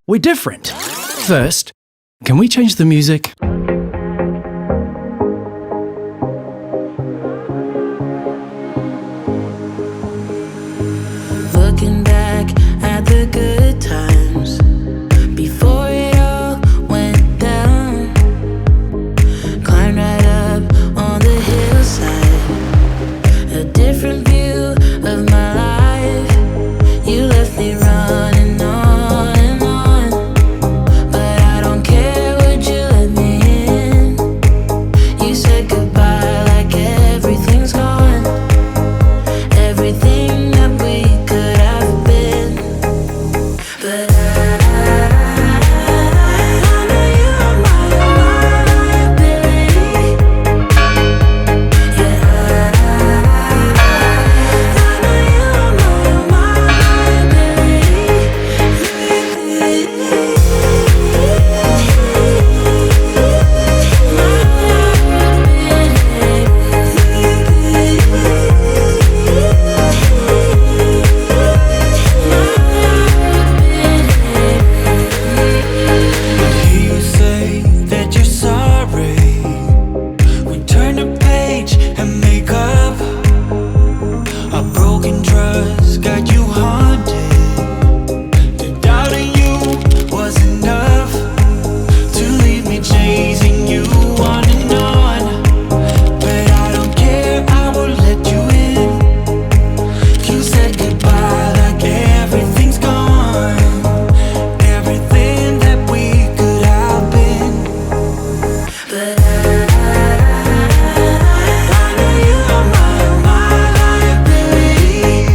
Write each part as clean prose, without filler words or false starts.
We're different. First, can we change the music? Looking back at the good times before it all went down. Climbed right up on the hillside, a different view of my life. You left me running on and on, but I don't care, would you let me in? You said goodbye like everything's gone, everything that we could have been. But I know you are my liability. Yeah, I know you are my You say that you're sorry. We turn the page and make up. A broken trust got you haunted. The doubt in you was enough to leave me chasing you on and on. But I don't care, I will let you in. You said goodbye like everything's gone, everything that we could have been. But I know you are my liability.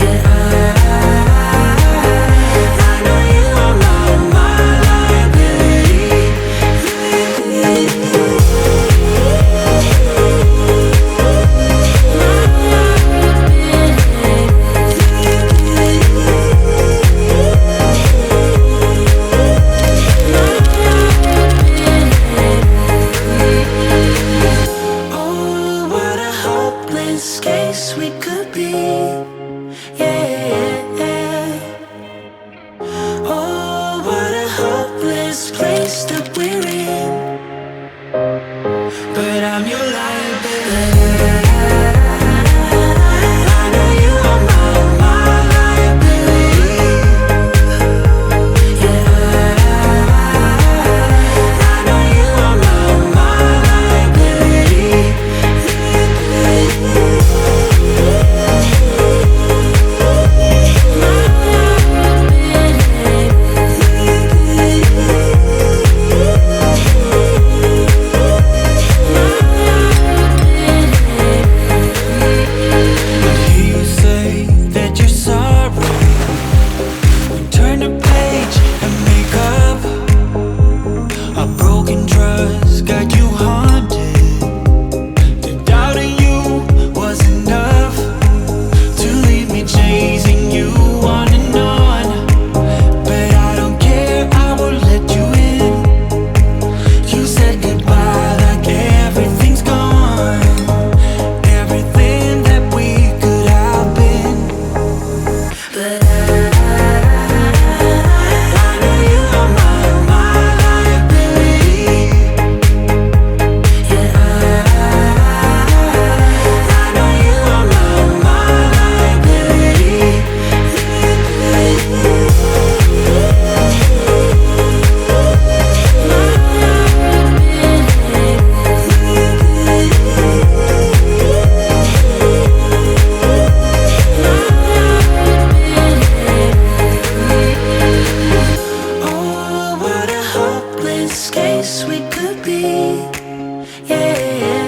Yeah, I know you are my liability. Oh, what a hopeless case we could be. Yeah. Oh, what a hopeless place that we're in. But I'm your liability. I know you are my liability. Yeah, I know you are my liability. You say that you're sorry. We turn the page and make up. A broken trust got you haunted. The doubt in you was enough to leave me chasing you on and on. But I don't care, I will let you in. You said goodbye like everything's gone, everything that we could have been. But I know you are my liability. Yeah, I know you are my liability. Oh, what a hopeless case we could be. Yeah.